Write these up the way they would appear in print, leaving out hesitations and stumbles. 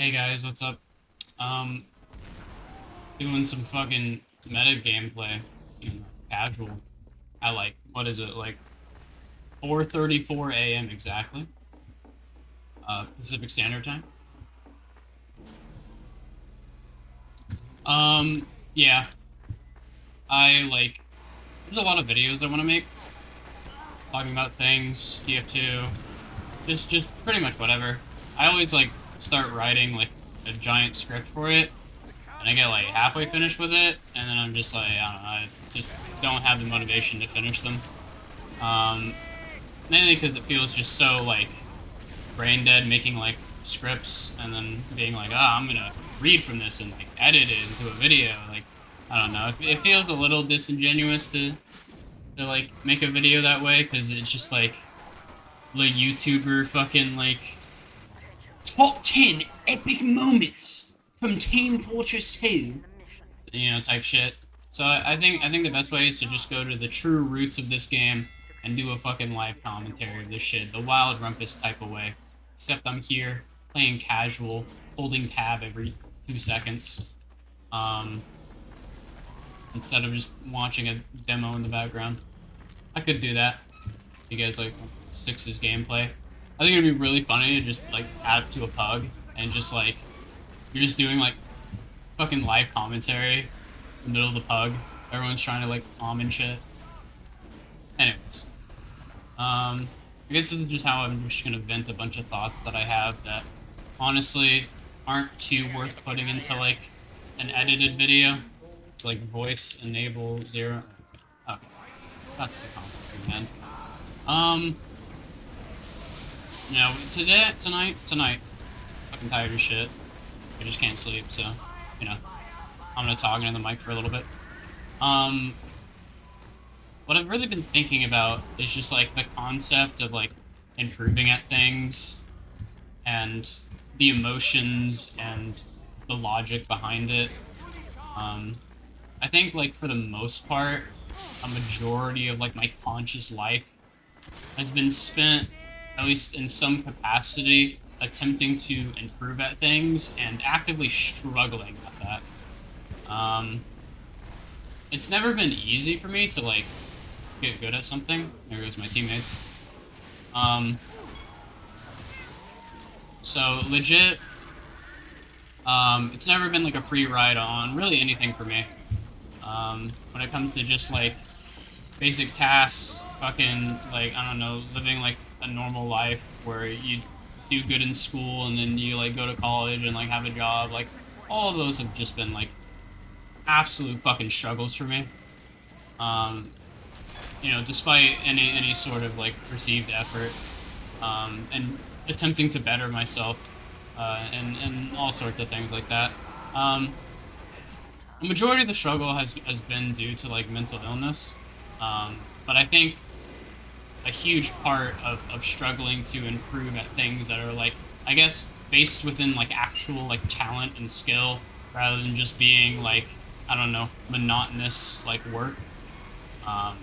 Hey guys, what's up? Um, Doing some fucking meta gameplay, casual. At like, what is it, like 4:34 a.m. exactly, Pacific Standard Time. Yeah, I like. There's a lot of videos I want to make talking about things, TF2, just pretty much whatever. I always like start writing like a giant script for it, and I get like halfway finished with it, and then I'm just like, I don't know, I just don't have the motivation to finish them. Um, Mainly because it feels just so like brain dead, making like scripts and then being like, ah, I'm gonna read from this and like edit it into a video. Like, I don't know, it feels a little disingenuous to like make a video that way because it's just like the YouTuber fucking like top 10 epic moments from Team Fortress 2, type shit. So I think the best way is to just go to the true roots of this game and do a fucking live commentary of this shit, the wild rumpus type of way. Except I'm here playing casual, holding tab every 2 seconds, um, instead of just watching a demo in the background. I could do that. You guys like Six's gameplay. I think it'd be really funny to just like add it to a pug and just like you're just doing like fucking live commentary in the middle of the pug. Everyone's trying to like calm and shit. Anyways, I guess this is just how I'm just gonna vent a bunch of thoughts that I have that honestly aren't too worth putting into like an edited video. It's like voice enable 0. Okay, that's the concept command. Um, tonight, fucking tired as shit. I just can't sleep, so you know, I'm gonna talk into the mic for a little bit. Um, what I've really been thinking about is just like the concept of like improving at things and the emotions and the logic behind it. Um, I think like for the most part, a majority of like my conscious life has been spent, at least in some capacity, attempting to improve at things and actively struggling at that. It's never been easy for me to like get good at something. There goes my teammates. Um, so legit, it's never been like a free ride on really anything for me. When it comes to just like basic tasks, fucking like I don't know, living like a normal life where you do good in school and then you like go to college and like have a job, like all of those have just been like absolute fucking struggles for me. Um, Despite any sort of like perceived effort, and attempting to better myself, and all sorts of things like that. Um, the majority of the struggle has been due to like mental illness, but I think a huge part of struggling to improve at things that are like I guess based within like actual like talent and skill rather than just being like I don't know monotonous like work. Um,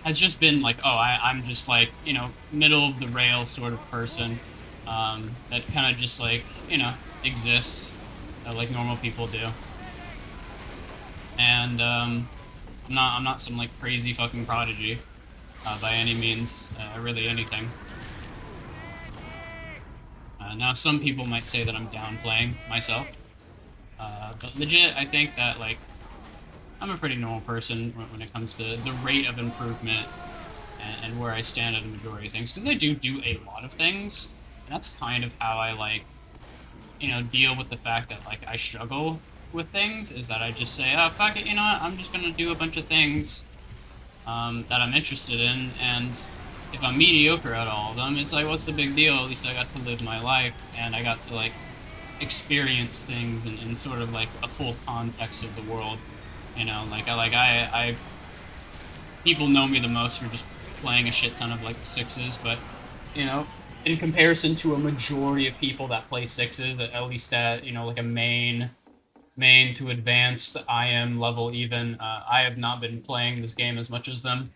has just been like, oh, I'm just like, middle of the rail sort of person, that kind of just like, exists, like normal people do. And I'm not some like crazy fucking prodigy, by any means, really anything. Now, some people might say that I'm downplaying myself, but legit, I think that like I'm a pretty normal person when it comes to the rate of improvement and where I stand at a majority of things. Because I do a lot of things, and that's kind of how I like, deal with the fact that like I struggle with things. Is that I just say, oh fuck it, you know what? I'm just gonna do a bunch of things, that I'm interested in, and if I'm mediocre at all of them, it's like, what's the big deal? At least I got to live my life, and I got to like experience things in sort of like a full context of the world. I people know me the most for just playing a shit ton of like sixes, but you know, in comparison to a majority of people that play sixes, that at least at like a main to advanced IM level even, I have not been playing this game as much as them.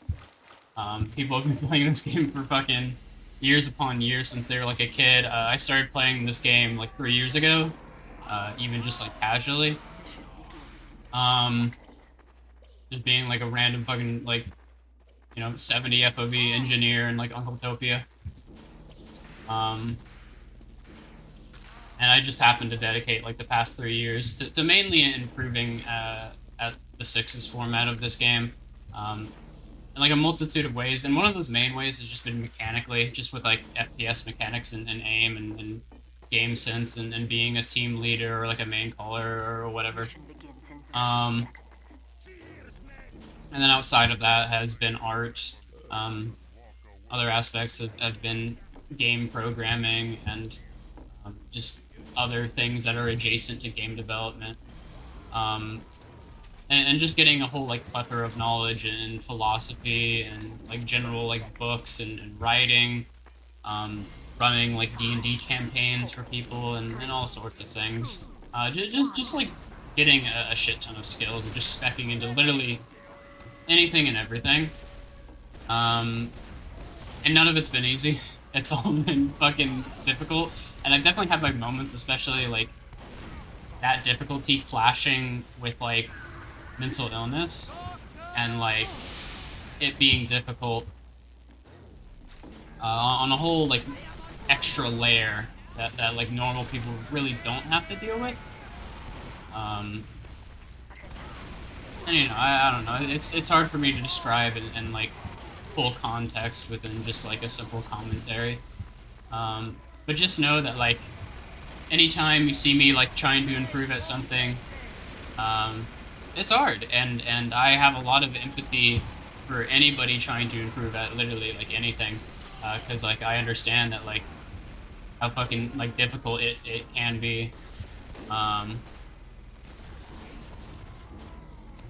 People have been playing this game for fucking years upon years since they were like a kid. I started playing this game like 3 years ago, even just like casually. Um, just being like a random fucking like 70 FOV engineer in like Uncle Topia. Um, and I just happened to dedicate like the past 3 years to mainly improving at the sixes format of this game. Um, in like a multitude of ways, and one of those main ways has just been mechanically, just with like FPS mechanics and aim and game sense and being a team leader or like a main caller or whatever. Um, and then outside of that has been art. Um, Other aspects have been game programming and just other things that are adjacent to game development. Um, and just getting a whole like plethora of knowledge and philosophy and like general like books and writing, um, running like D&D campaigns for people and all sorts of things. Just like getting a shit ton of skills and just stepping into literally anything and everything. Um, and none of it's been easy. It's all been fucking difficult, and I've definitely had my moments, especially like that difficulty clashing with like mental illness and like it being difficult on a whole like extra layer that like normal people really don't have to deal with. Um, and I don't know. It's hard for me to describe in like full context within just like a simple commentary. But just know that like anytime you see me like trying to improve at something, um, it's hard, and I have a lot of empathy for anybody trying to improve at literally like anything, because like I understand that like how fucking like difficult it can be, um,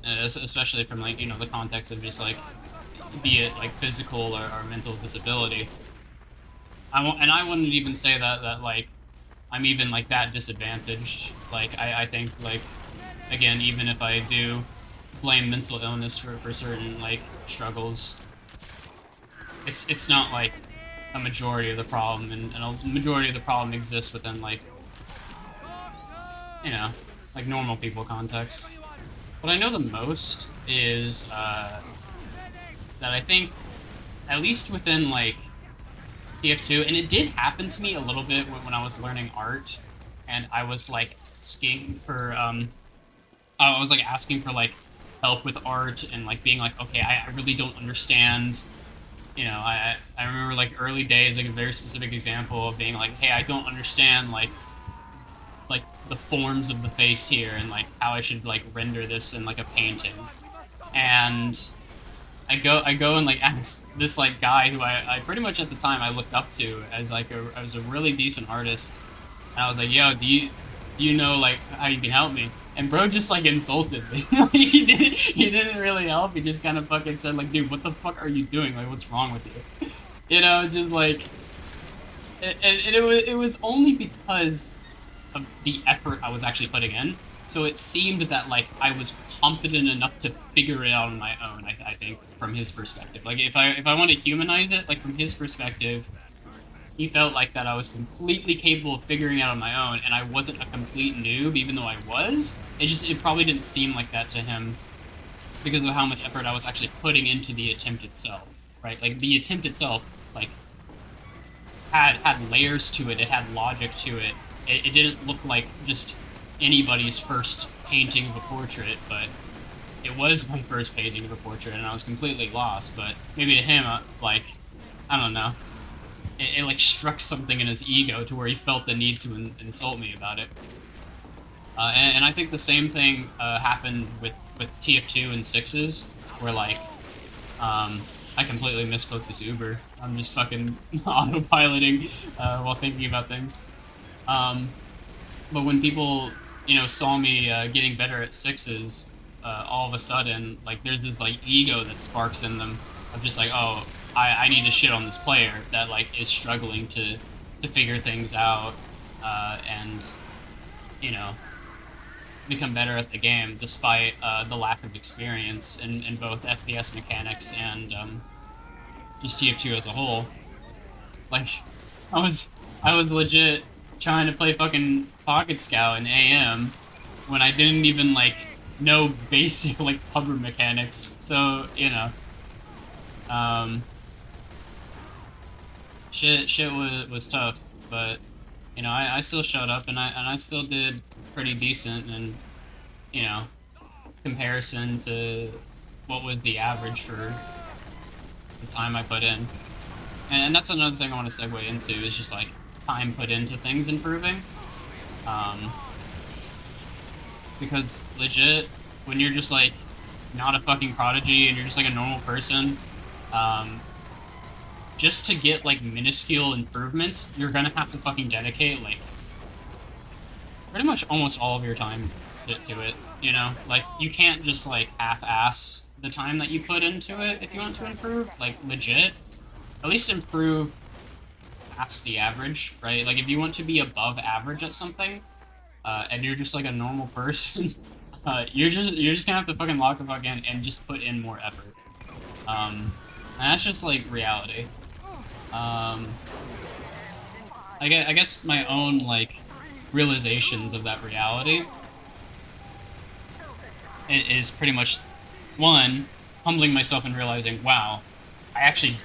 especially from like the context of just like be it like physical or mental disability. I wouldn't even say that like I'm even like that disadvantaged. Like I think like again, even if I do blame mental illness for certain like struggles, it's not like a majority of the problem, and a majority of the problem exists within like you know like normal people context. What I know the most is that I think at least within like TF2, and it did happen to me a little bit when I was learning art, and I was like asking for I was like asking for like help with art and like being like, okay, I really don't understand. I remember like early days, like a very specific example of being like, hey, I don't understand like the forms of the face here and like how I should like render this in like a painting. And I go and like ask this like guy who I pretty much at the time I looked up to as like as a really decent artist. And I was like, yo, do you know like how you can help me? And bro just like insulted me. He didn't really help. He just kind of fucking said like, dude, what the fuck are you doing? Like, what's wrong with you? Just like it was only because of the effort I was actually putting in. So it seemed that like I was competent enough to figure it out on my own. I think from his perspective, like if I want to humanize it, like from his perspective, he felt like that I was completely capable of figuring it out on my own, and I wasn't a complete noob, even though I was. It probably didn't seem like that to him because of how much effort I was actually putting into the attempt itself, right? Like the attempt itself, like had layers to it. It had logic to it. It didn't look like just anybody's first painting of a portrait, but it was my first painting of a portrait, and I was completely lost. But maybe to him, like, I don't know, it like struck something in his ego to where he felt the need to insult me about it. And I think the same thing happened with TF2 and sixes, where like I completely misclicked this Uber. I'm just fucking autopiloting while thinking about things. Um, but when people, saw me getting better at sixes, all of a sudden, like, there's this, like, ego that sparks in them of just like, oh, I need to shit on this player that, like, is struggling to figure things out, and, you know, become better at the game despite the lack of experience in both FPS mechanics and just TF2 as a whole. Like, I was I was legit trying to play fucking Pocket Scout in AM when I didn't even like know basic like pubber mechanics. So, you know, um shit was tough, but you know, I still showed up and I still did pretty decent and you know, comparison to what was the average for the time I put in. And that's another thing I want to segue into is just like time put into things improving. Um, because legit, when you're just like not a fucking prodigy and you're just like a normal person, um, just to get like minuscule improvements, you're gonna have to fucking dedicate like pretty much almost all of your time to it. You know, like you can't just like half-ass the time that you put into it if you want to improve. Like legit, at least improve past the average, right? Like if you want to be above average at something, and you're just like a normal person, you're just gonna have to fucking lock the fuck in and just put in more effort. And that's just like reality. I guess my own like realizations of that reality is pretty much one, humbling myself and realizing, wow, I actually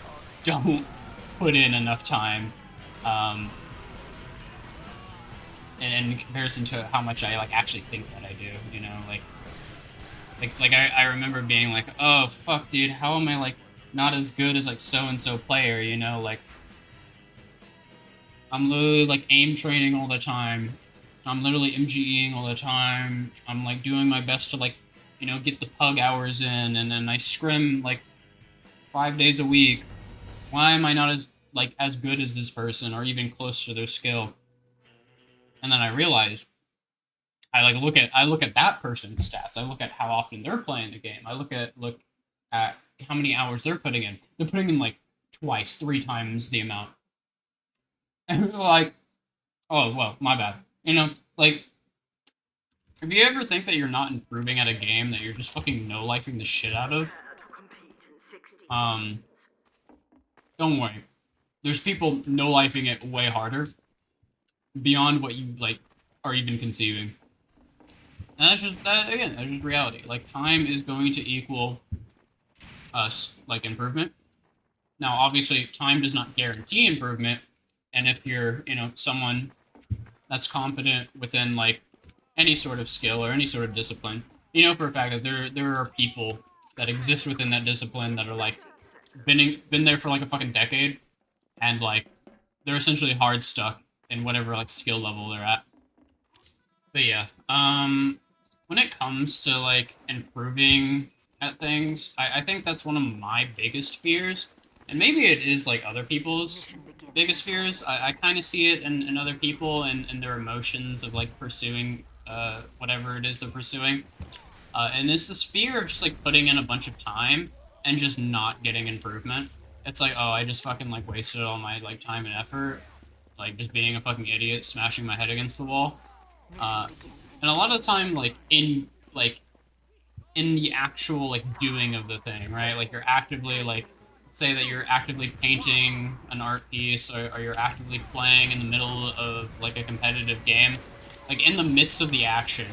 don't put in enough time. Um, in comparison to how much I like actually think that I do, you know, I remember being like, oh fuck, dude, how am I like not as good as like so and so player, you know, like I'm literally like aim training all the time, I'm literally MGEing all the time, I'm like doing my best to like, you know, get the pug hours in, and then I scrim like 5 days a week. Why am I not as like as good as this person or even close to their skill? And then I realized I look at that person's stats. I look at how often they're playing the game. I look at how many hours they're putting in. They're putting in like twice, 3 times the amount. And like, oh well, my bad. You know, like if you ever think that you're not improving at a game that you're just fucking no lifing the shit out of, um, don't worry. There's people no lifing it way harder, beyond what you like are even conceiving. And that's just that again. That's just reality. Like time is going to equal us like improvement. Now, obviously, time does not guarantee improvement, and if you're you know someone that's competent within like any sort of skill or any sort of discipline, you know for a fact that there are people that exist within that discipline that are like been there for like a fucking decade, and like they're essentially hard stuck in whatever like skill level they're at. But yeah, when it comes to like improving at things, I think that's one of my biggest fears, and maybe it is like other people's biggest fears. I kind of see it in other people and their emotions of like pursuing whatever it is they're pursuing, and it's this fear of just like putting in a bunch of time and just not getting improvement. It's like, oh, I just fucking like wasted all my like time and effort, like just being a fucking idiot, smashing my head against the wall. Uh, and a lot of the time, like in the actual like doing of the thing, right? Like you're actively like say that you're actively painting an art piece, or you're actively playing in the middle of like a competitive game. Like in the midst of the action,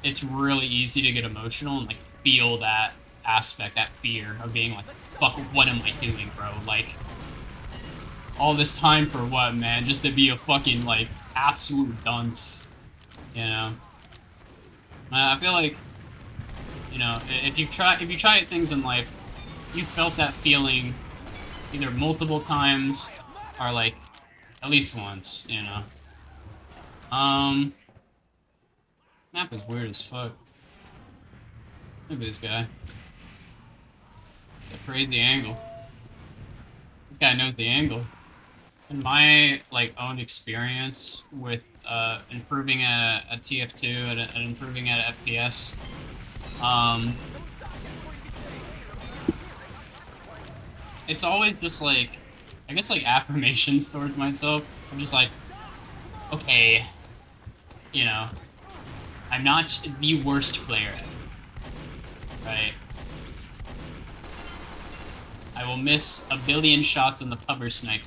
it's really easy to get emotional and like feel that aspect, that fear of being like, fuck, what am I doing, bro? Like all this time for what, man? Just to be a fucking like absolute dunce, you know? I feel like, you know, if you try things in life, you felt that feeling either multiple times or like at least once, you know. Map is weird as fuck. Look at this guy. It's a crazy angle. This guy knows the angle. In my like own experience with improving at TF2 and improving at FPS, it's always just like I guess like affirmations towards myself. I'm just like, okay, you know, I'm not the worst player, right? I will miss a billion shots on the pubber sniper,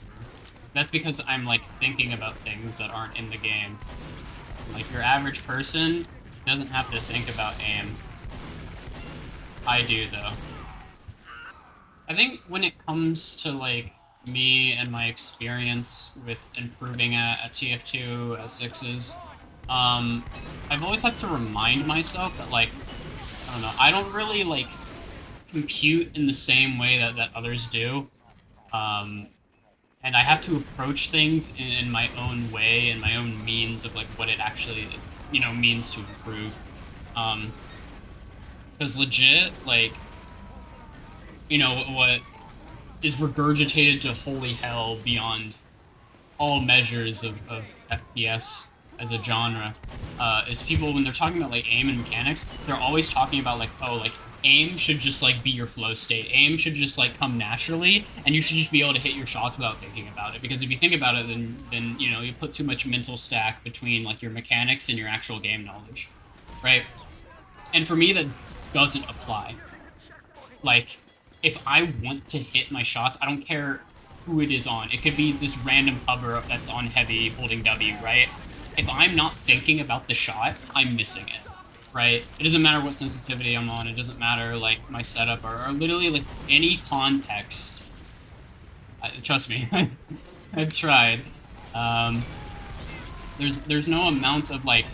that's because I'm like thinking about things that aren't in the game. Like your average person doesn't have to think about aim. I do though. I think when it comes to like me and my experience with improving at TF2 at sixes, I've always had to remind myself that like I don't know, I don't really like compute in the same way that others do. Um, and I have to approach things in my own way and my own means of like what it actually means to improve. Um, because legit, like what is regurgitated to holy hell beyond all measures of FPS as a genre is people when they're talking about like aim and mechanics, they're always talking about like like aim should just like be your flow state. Aim should just like come naturally, and you should just be able to hit your shots without thinking about it. Because if you think about it, then you put too much mental stack between like your mechanics and your actual game knowledge, right? And for me, that doesn't apply. Like, if I want to hit my shots, I don't care who it is on. It could be this random pubber that's on heavy holding W, right? If I'm not thinking about the shot, I'm missing it, right? It doesn't matter what sensitivity I'm on. It doesn't matter, like, my setup or literally, like, any context. Trust me, I've tried. There's no amount of, like,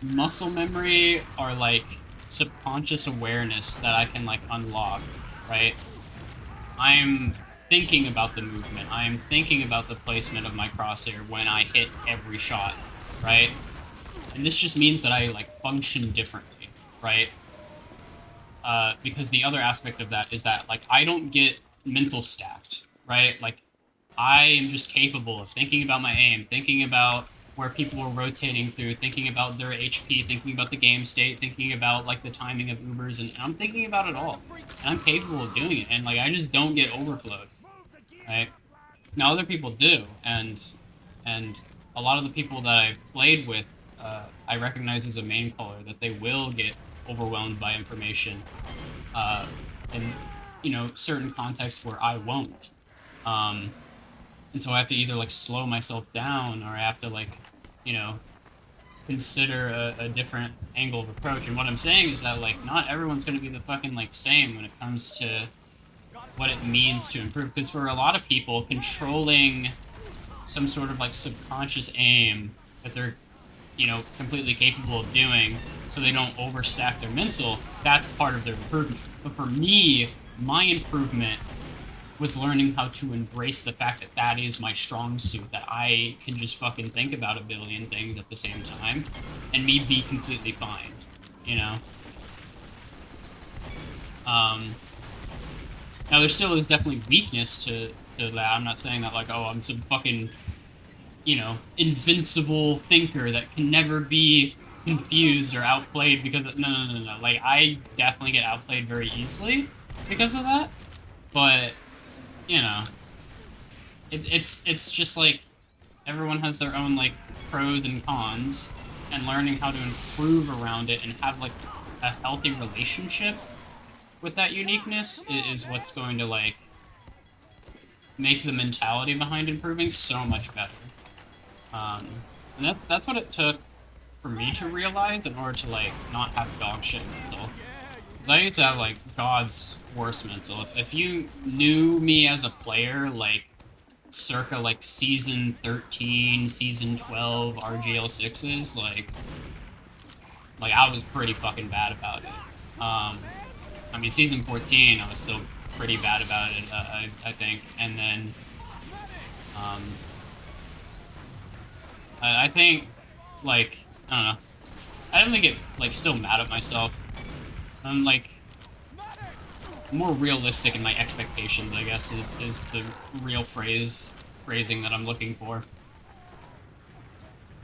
muscle memory or, like, subconscious awareness that I can, like, unlock, right? I'm thinking about the movement. I'm thinking about the placement of my crosshair when I hit every shot, right? And this just means that I, like, function differently, right? Because the other aspect of that is that, like, I don't get mental stacked, right? Like, I am just capable of thinking about my aim, thinking about where people are rotating through, thinking about their HP, thinking about the game state, thinking about, like, the timing of Ubers, and I'm thinking about it all. And I'm capable of doing it, and, like, I just don't get overflowed, right? Now, other people do, and a lot of the people that I've played with, I recognize as a main caller that they will get overwhelmed by information, in, certain contexts where I won't. And so I have to either, like, slow myself down, or I have to, like, consider a different angle of approach. And what I'm saying is that, like, not everyone's going to be the fucking, like, same when it comes to what it means to improve. Because for a lot of people, controlling some sort of, like, subconscious aim that they're, completely capable of doing so they don't overstack their mental, that's part of their improvement. But for me, my improvement was learning how to embrace the fact that that is my strong suit, that I can just fucking think about a billion things at the same time, and me be completely fine, Now, there still is definitely weakness to that. I'm not saying that, like, oh, I'm some fucking, invincible thinker that can never be confused or outplayed because no. Like, I definitely get outplayed very easily because of that, but it's just like everyone has their own, like, pros and cons, and learning how to improve around it and have, like, a healthy relationship with that uniqueness is what's going to, like, make the mentality behind improving so much better. And that's what it took for me to realize in order to, like, not have dog shit mental. Because I used to have, like, God's worst mental. If you knew me as a player, like, circa, like, Season 13, Season 12 RGL6s, like, I was pretty fucking bad about it. I mean, Season 14, I was still pretty bad about it, I think. And then, I think, like, I don't know. I definitely get, like, still mad at myself. I'm, like, more realistic in my expectations, I guess, is the real phrasing that I'm looking for.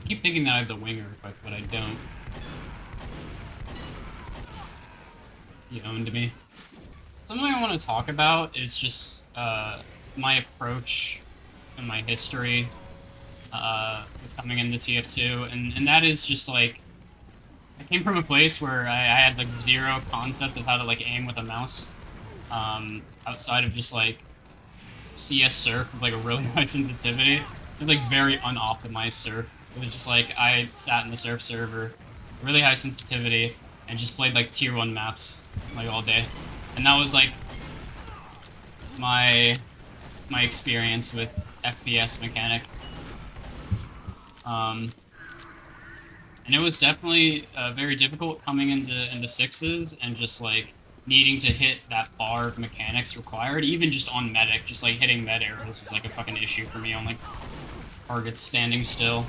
I keep thinking that I have the winger equipped, but I don't. You owned me. Something I want to talk about is just my approach and my history with coming into TF2, and that is just, like, I came from a place where I had, like, zero concept of how to, like, aim with a mouse, outside of just, like, CS surf with like a really high sensitivity. It was like very unoptimized surf. It was just like I sat in the surf server, really high sensitivity, and just played like tier 1 maps like all day. And that was like my my experience with FPS mechanic. Um, and it was definitely very difficult coming into sixes and just like needing to hit that bar of mechanics required, even just on medic, just like hitting med arrows was like a fucking issue for me on like targets standing still.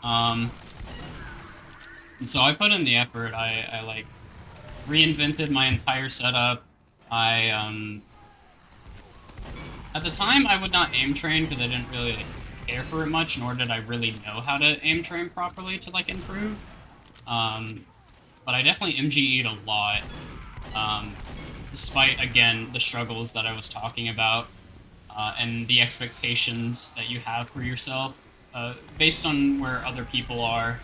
Um, and so I put in the effort. I like reinvented my entire setup. I At the time I would not aim train because I didn't really like, care for it much, nor did I really know how to aim train properly to like improve. Um, but I definitely MGE'd a lot, despite again the struggles that I was talking about and the expectations that you have for yourself based on where other people are,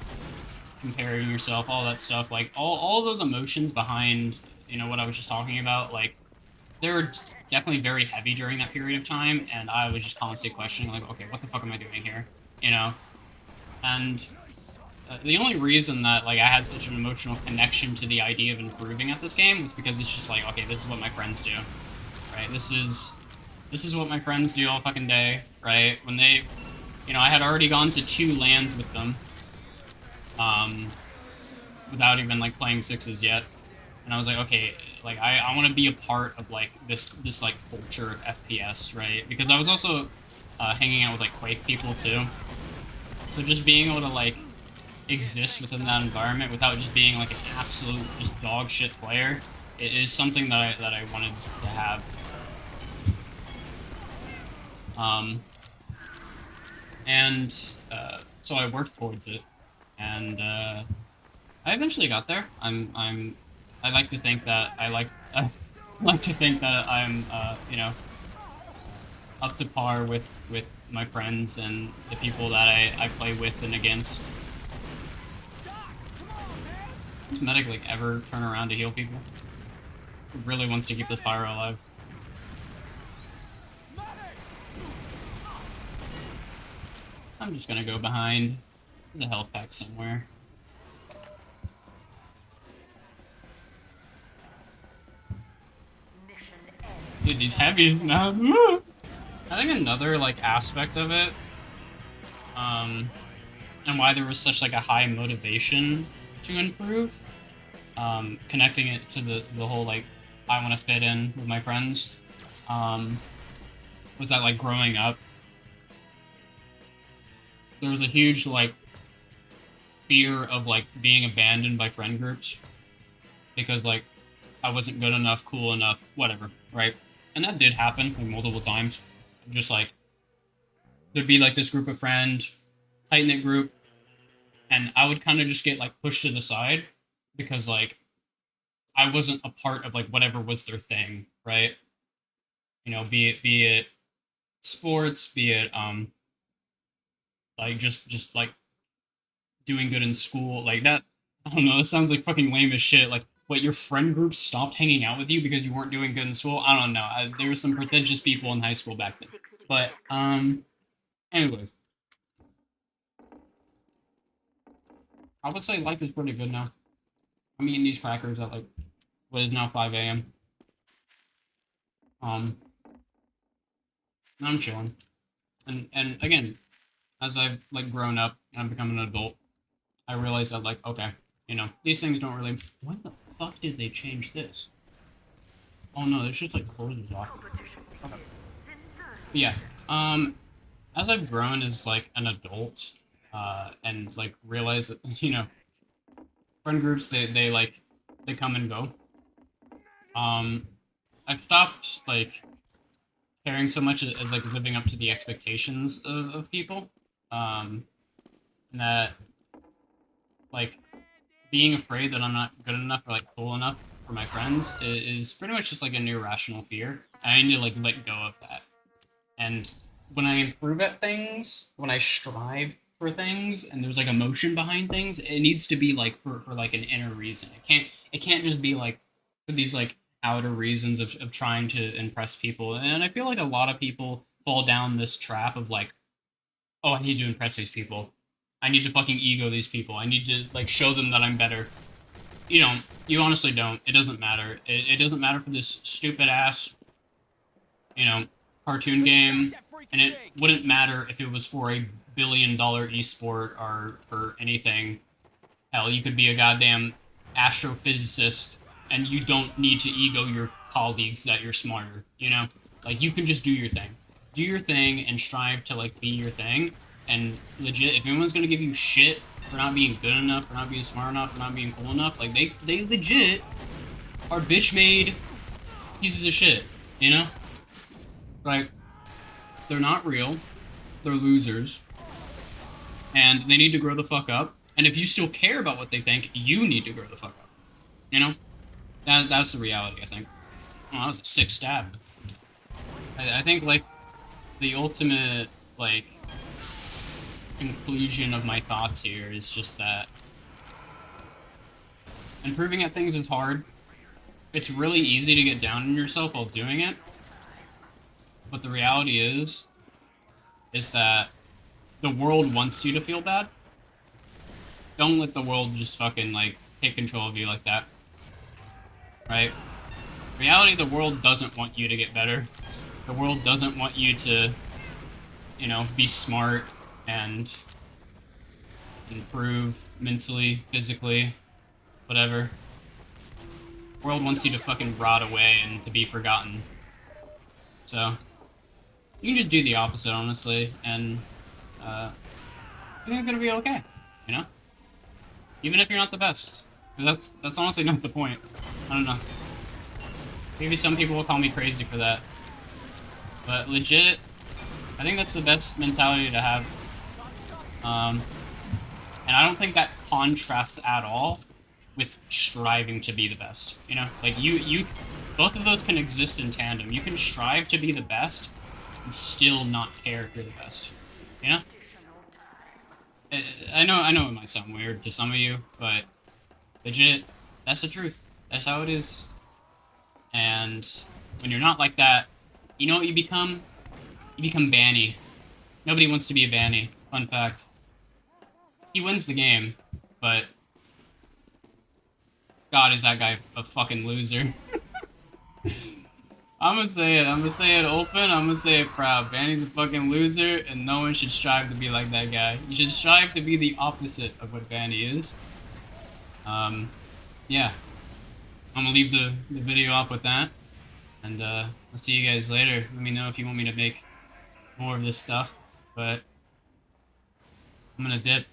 comparing yourself, all that stuff, like all those emotions behind what I was just talking about, like they were definitely very heavy during that period of time, and I was just constantly questioning, like, okay, what the fuck am I doing here? You know? And the only reason that like I had such an emotional connection to the idea of improving at this game was because it's just like, okay, this is what my friends do, right? This is what my friends do all fucking day, right? When they, I had already gone to 2 lands with them, um, without even like playing sixes yet, and I was like, okay, like I want to be a part of like this like culture of FPS, right? Because I was also hanging out with like Quake people too, so just being able to like exist within that environment without just being like an absolute just dog shit player, it is something that I wanted to have. Um, and so I worked towards it, and I eventually got there. I like to think that I like to think that I'm up to par with my friends and the people that I play with and against. Does medic like ever turn around to heal people? Who really wants to keep this pyro alive? I'm just gonna go behind. There's a health pack somewhere. Dude, these heavies, man. I think another like aspect of it, and why there was such like a high motivation to improve, connecting it to the whole like I want to fit in with my friends, um, was that like growing up, there was a huge like fear of like being abandoned by friend groups because like I wasn't good enough, cool enough, whatever, right? And that did happen like multiple times. Just like there'd be like this group of friends, tight knit group, and I would kind of just get like pushed to the side because like I wasn't a part of like whatever was their thing, right? Be it sports, be it like just like doing good in school, like that. I don't know. That sounds like fucking lame as shit. Like, what, your friend group stopped hanging out with you because you weren't doing good in school? I don't know. There were some pretentious people in high school back then. But anyways, I would say life is pretty good now. I'm eating these crackers at like what is now 5 a.m. Um, and I'm chilling. And again, as I've like grown up and I'm becoming an adult, I realized that like, okay, these things don't really. When the fuck did they change this? Oh no, this just like closes off. Okay. But yeah. As I've grown as like an adult, and like realize that friend groups they come and go. Um, I've stopped like caring so much as like living up to the expectations of people. And that like being afraid that I'm not good enough or like cool enough for my friends is pretty much just like an irrational fear. I need to like let go of that. And when I improve at things, when I strive for things, and there's like emotion behind things, it needs to be like for like an inner reason. It can't just be like for these like outer reasons of trying to impress people. And I feel like a lot of people fall down this trap of like, oh, I need to impress these people. I need to fucking ego these people. I need to like show them that I'm better. You don't. You honestly don't. It doesn't matter. It doesn't matter for this stupid ass, you know, cartoon game, and it wouldn't matter if it was for a $1 billion esport or for anything. Hell, you could be a goddamn astrophysicist, and you don't need to ego your colleagues that you're smarter. You know, like you can just do your thing, and strive to like be your thing. And legit, if anyone's gonna give you shit for not being good enough, for not being smart enough, for not being cool enough, like they legit are bitch made pieces of shit. You know, like they're not real, they're losers, and they need to grow the fuck up. And if you still care about what they think, you need to grow the fuck up. You know? That's the reality, I think. Oh, that was a sick stab. I think, like, the ultimate, like, conclusion of my thoughts here is just that improving at things is hard. It's really easy to get down on yourself while doing it. But the reality is that the world wants you to feel bad. Don't let the world just fucking, like, take control of you like that. Right? Reality, the world doesn't want you to get better. The world doesn't want you to, you know, be smart and improve mentally, physically, whatever. The world wants you to fucking rot away and to be forgotten. So, you can just do the opposite, honestly, and I think it's gonna be okay, you know? Even if you're not the best. That's honestly not the point. I don't know. Maybe some people will call me crazy for that. But legit, I think that's the best mentality to have. And I don't think that contrasts at all with striving to be the best. You know? Like, both of those can exist in tandem. You can strive to be the best and still not care if you're the best. You know? I know it might sound weird to some of you, but legit, that's the truth. That's how it is. And when you're not like that, you know what you become? You become Banny. Nobody wants to be a Banny. Fun fact. He wins the game, but God, is that guy a fucking loser. I'm gonna say it open. I'm gonna say it proud. Banny's a fucking loser, and no one should strive to be like that guy. You should strive to be the opposite of what Banny is. Yeah. I'm gonna leave the video off with that. And I'll see you guys later. Let me know if you want me to make more of this stuff. But I'm gonna dip.